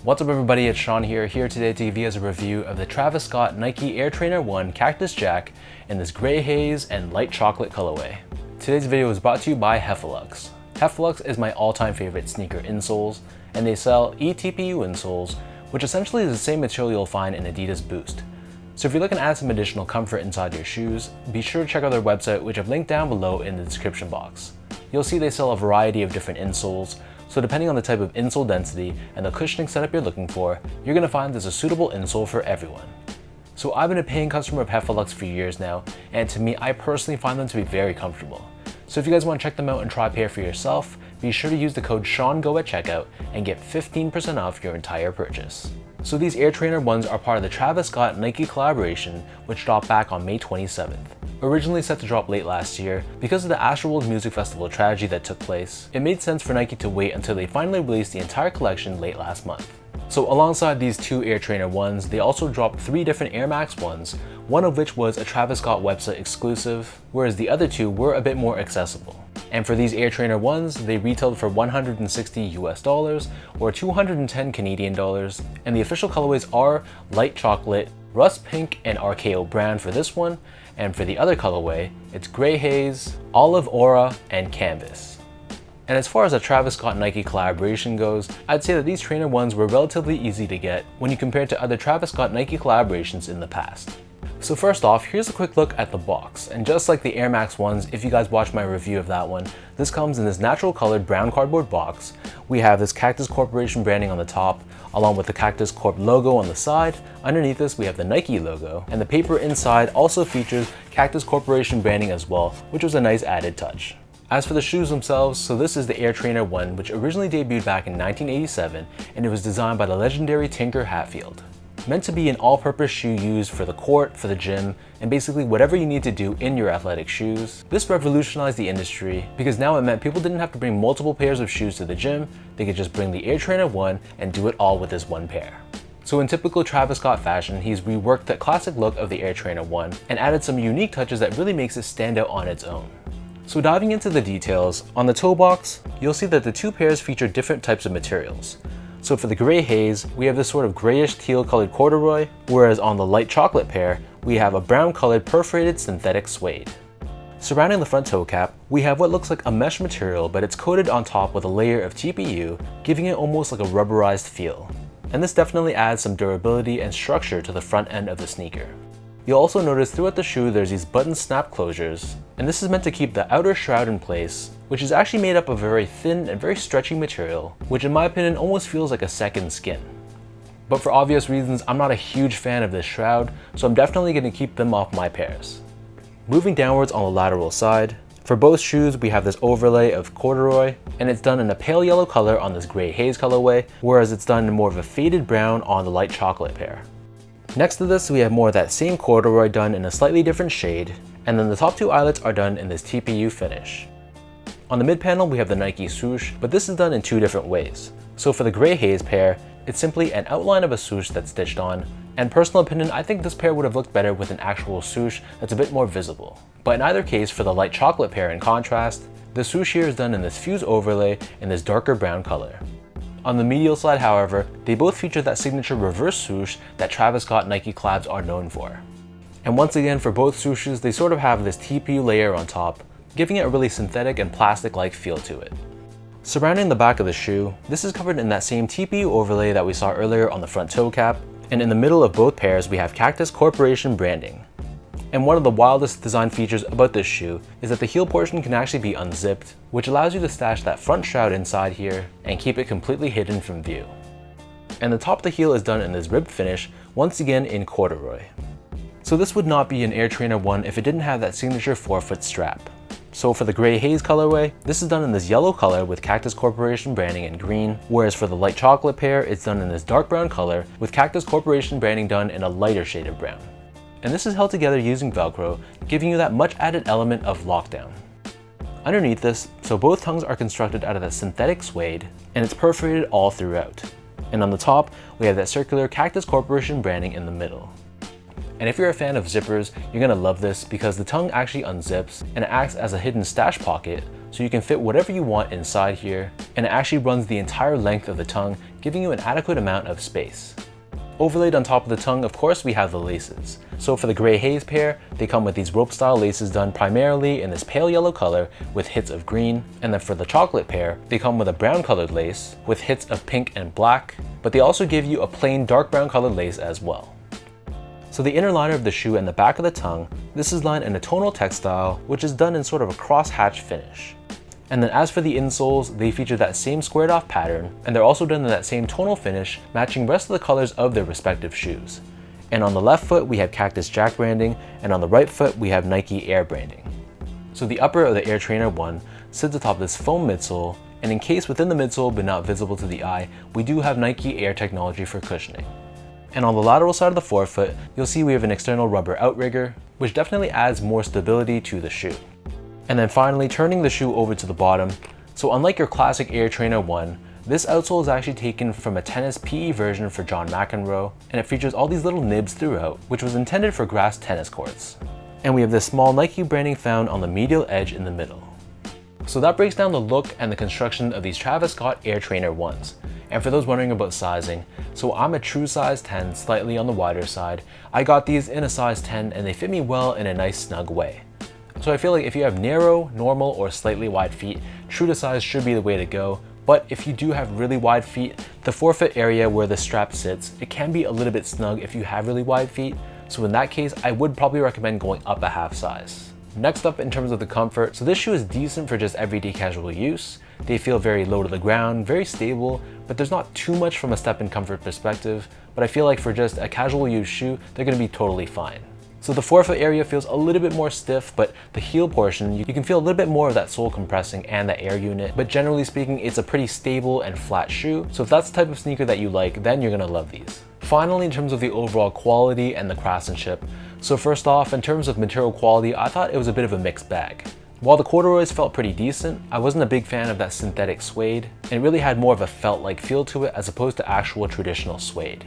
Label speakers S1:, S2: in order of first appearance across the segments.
S1: What's up everybody, it's Sean here today to give you guys a review of the Travis Scott Nike Air Trainer 1 Cactus Jack in this gray haze and light chocolate colorway. Today's video is brought to you by Heffelux. Heffelux is my all-time favorite sneaker insoles, and they sell eTPU insoles, which essentially is the same material you'll find in Adidas Boost. So if you're looking to add some additional comfort inside your shoes, be sure to check out their website, which I've linked down below in the description box. You'll see they sell a variety of different insoles, so depending on the type of insole density and the cushioning setup you're looking for, you're going to find there's a suitable insole for everyone. So I've been a paying customer of Heffelux for years now, and to me, I personally find them to be very comfortable. So if you guys want to check them out and try a pair for yourself, be sure to use the code SEANGO at checkout and get 15% off your entire purchase. So these Air Trainer 1s are part of the Travis Scott Nike collaboration, which dropped back on May 27th. Originally set to drop late last year, because of the Astroworld Music Festival tragedy that took place, it made sense for Nike to wait until they finally released the entire collection late last month. So alongside these two Air Trainer 1s, they also dropped 3 different Air Max 1s, one of which was a Travis Scott website exclusive, whereas the other 2 were a bit more accessible. And for these Air Trainer 1s, they retailed for $160 US or 210 Canadian dollars, and the official colorways are light chocolate, rust pink, and RKO brown for this one, and for the other colorway, it's gray haze, olive aura, and canvas. And as far as a Travis Scott Nike collaboration goes, I'd say that these Trainer 1s were relatively easy to get when you compare it to other Travis Scott Nike collaborations in the past. So first off, here's a quick look at the box, and just like the Air Max 1s, if you guys watched my review of that one, this comes in this natural colored brown cardboard box. We have this Cactus Corporation branding on the top, along with the Cactus Corp logo on the side. Underneath this, we have the Nike logo, and the paper inside also features Cactus Corporation branding as well, which was a nice added touch. As for the shoes themselves, so this is the Air Trainer 1, which originally debuted back in 1987, and it was designed by the legendary Tinker Hatfield. Meant to be an all-purpose shoe used for the court, for the gym, and basically whatever you need to do in your athletic shoes. This revolutionized the industry because now it meant people didn't have to bring multiple pairs of shoes to the gym, they could just bring the Air Trainer 1 and do it all with this one pair. So in typical Travis Scott fashion, he's reworked the classic look of the Air Trainer 1 and added some unique touches that really makes it stand out on its own. So diving into the details, on the toe box, you'll see that the 2 pairs feature different types of materials. So for the gray haze, we have this sort of grayish teal colored corduroy, whereas on the light chocolate pair, we have a brown colored perforated synthetic suede. Surrounding the front toe cap, we have what looks like a mesh material, but it's coated on top with a layer of TPU, giving it almost like a rubberized feel. And this definitely adds some durability and structure to the front end of the sneaker. You'll also notice throughout the shoe there's these button snap closures, and this is meant to keep the outer shroud in place, which is actually made up of a very thin and very stretchy material, which in my opinion almost feels like a second skin. But for obvious reasons, I'm not a huge fan of this shroud, so I'm definitely going to keep them off my pairs. Moving downwards on the lateral side, for both shoes we have this overlay of corduroy, and it's done in a pale yellow color on this gray haze colorway, whereas it's done in more of a faded brown on the light chocolate pair. Next to this, we have more of that same corduroy done in a slightly different shade, and then the top 2 eyelets are done in this TPU finish. On the mid panel, we have the Nike swoosh, but this is done in 2 different ways. So for the gray haze pair, it's simply an outline of a swoosh that's stitched on, and personal opinion, I think this pair would have looked better with an actual swoosh that's a bit more visible. But in either case, for the light chocolate pair in contrast, the swoosh here is done in this fuse overlay in this darker brown color. On the medial side, however, they both feature that signature reverse swoosh that Travis Scott Nike collabs are known for. And once again, for both swooshes, they sort of have this TPU layer on top, giving it a really synthetic and plastic-like feel to it. Surrounding the back of the shoe, this is covered in that same TPU overlay that we saw earlier on the front toe cap, and in the middle of both pairs we have Cactus Corporation branding. And one of the wildest design features about this shoe is that the heel portion can actually be unzipped, which allows you to stash that front shroud inside here and keep it completely hidden from view. And the top of the heel is done in this ribbed finish, once again in corduroy. So this would not be an Air Trainer 1 if it didn't have that signature forefoot strap. So for the gray haze colorway, this is done in this yellow color with Cactus Corporation branding in green, whereas for the light chocolate pair, it's done in this dark brown color with Cactus Corporation branding done in a lighter shade of brown. And this is held together using Velcro, giving you that much added element of lockdown. Underneath this, so both tongues are constructed out of that synthetic suede, and it's perforated all throughout. And on the top, we have that circular Cactus Corporation branding in the middle. And if you're a fan of zippers, you're gonna love this because the tongue actually unzips and it acts as a hidden stash pocket, so you can fit whatever you want inside here, and it actually runs the entire length of the tongue, giving you an adequate amount of space. Overlaid on top of the tongue, of course, we have the laces. So for the Grey Haze pair, they come with these rope style laces done primarily in this pale yellow color with hits of green. And then for the chocolate pair, they come with a brown colored lace with hits of pink and black, but they also give you a plain dark brown colored lace as well. So the inner liner of the shoe and the back of the tongue, this is lined in a tonal textile, which is done in sort of a cross-hatch finish. And then as for the insoles, they feature that same squared off pattern, and they're also done in that same tonal finish, matching the rest of the colors of their respective shoes. And on the left foot, we have Cactus Jack branding, and on the right foot, we have Nike Air branding. So the upper of the Air Trainer 1 sits atop this foam midsole, and encased within the midsole but not visible to the eye, we do have Nike Air technology for cushioning. And on the lateral side of the forefoot, you'll see we have an external rubber outrigger, which definitely adds more stability to the shoe. And then finally, turning the shoe over to the bottom. So unlike your classic Air Trainer 1, this outsole is actually taken from a tennis PE version for John McEnroe, and it features all these little nibs throughout, which was intended for grass tennis courts. And we have this small Nike branding found on the medial edge in the middle. So that breaks down the look and the construction of these Travis Scott Air Trainer 1s. And for those wondering about sizing, so I'm a true size 10, slightly on the wider side. I got these in a size 10 and they fit me well in a nice snug way. So I feel like if you have narrow, normal, or slightly wide feet, true to size should be the way to go. But if you do have really wide feet, the forefoot area where the strap sits, it can be a little bit snug if you have really wide feet. So in that case, I would probably recommend going up a half size. Next up in terms of the comfort, so this shoe is decent for just everyday casual use. They feel very low to the ground, very stable, but there's not too much from a step and comfort perspective. But I feel like for just a casual use shoe, they're gonna be totally fine. So the forefoot area feels a little bit more stiff, but the heel portion, you can feel a little bit more of that sole compressing and the air unit. But generally speaking, it's a pretty stable and flat shoe. So if that's the type of sneaker that you like, then you're gonna love these. Finally, in terms of the overall quality and the craftsmanship. So first off, in terms of material quality, I thought it was a bit of a mixed bag. While the corduroys felt pretty decent, I wasn't a big fan of that synthetic suede, and it really had more of a felt-like feel to it as opposed to actual traditional suede.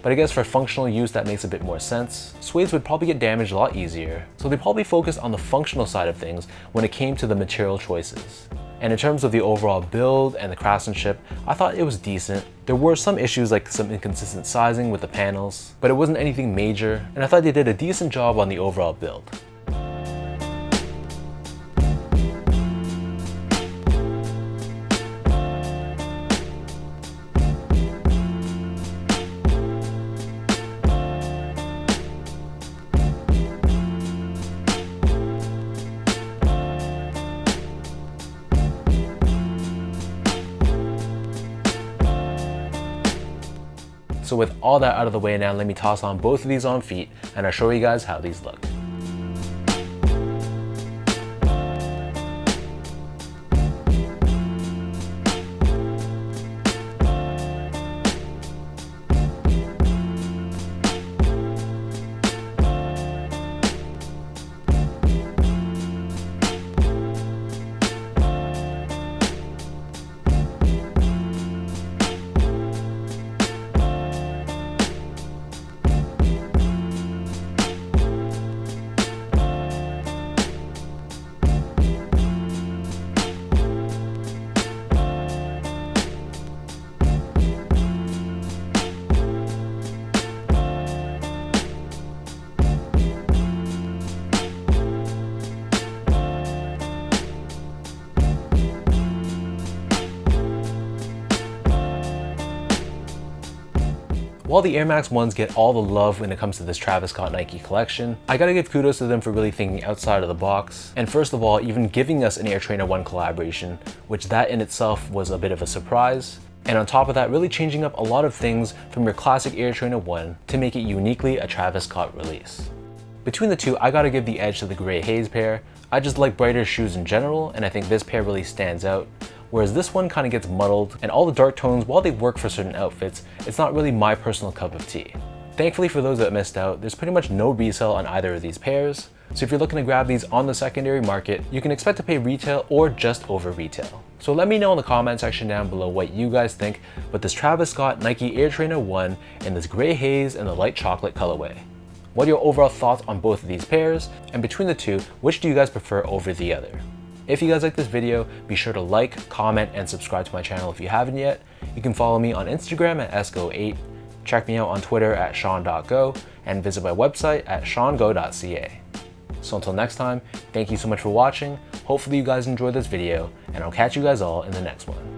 S1: But I guess for functional use that makes a bit more sense. Suedes would probably get damaged a lot easier, so they probably focused on the functional side of things when it came to the material choices. And in terms of the overall build and the craftsmanship, I thought it was decent. There were some issues like some inconsistent sizing with the panels, but it wasn't anything major, and I thought they did a decent job on the overall build. So with all that out of the way now, let me toss on both of these on feet and I'll show you guys how these look. While the Air Max 1s get all the love when it comes to this Travis Scott Nike collection, I gotta give kudos to them for really thinking outside of the box. And first of all, even giving us an Air Trainer 1 collaboration, which that in itself was a bit of a surprise. And on top of that, really changing up a lot of things from your classic Air Trainer 1 to make it uniquely a Travis Scott release. Between the two, I gotta give the edge to the Grey Haze pair. I just like brighter shoes in general, and I think this pair really stands out. Whereas this one kind of gets muddled, and all the dark tones, while they work for certain outfits, it's not really my personal cup of tea. Thankfully for those that missed out, there's pretty much no resale on either of these pairs, so if you're looking to grab these on the secondary market, you can expect to pay retail or just over retail. So let me know in the comment section down below what you guys think about this Travis Scott Nike Air Trainer 1 in this Grey Haze and the light chocolate colorway. What are your overall thoughts on both of these pairs? And between the two, which do you guys prefer over the other? If you guys like this video, be sure to like, comment, and subscribe to my channel if you haven't yet. You can follow me on Instagram at sgo8, check me out on Twitter at sean.go, and visit my website at seango.ca. So until next time, thank you so much for watching. Hopefully you guys enjoyed this video, and I'll catch you guys all in the next one.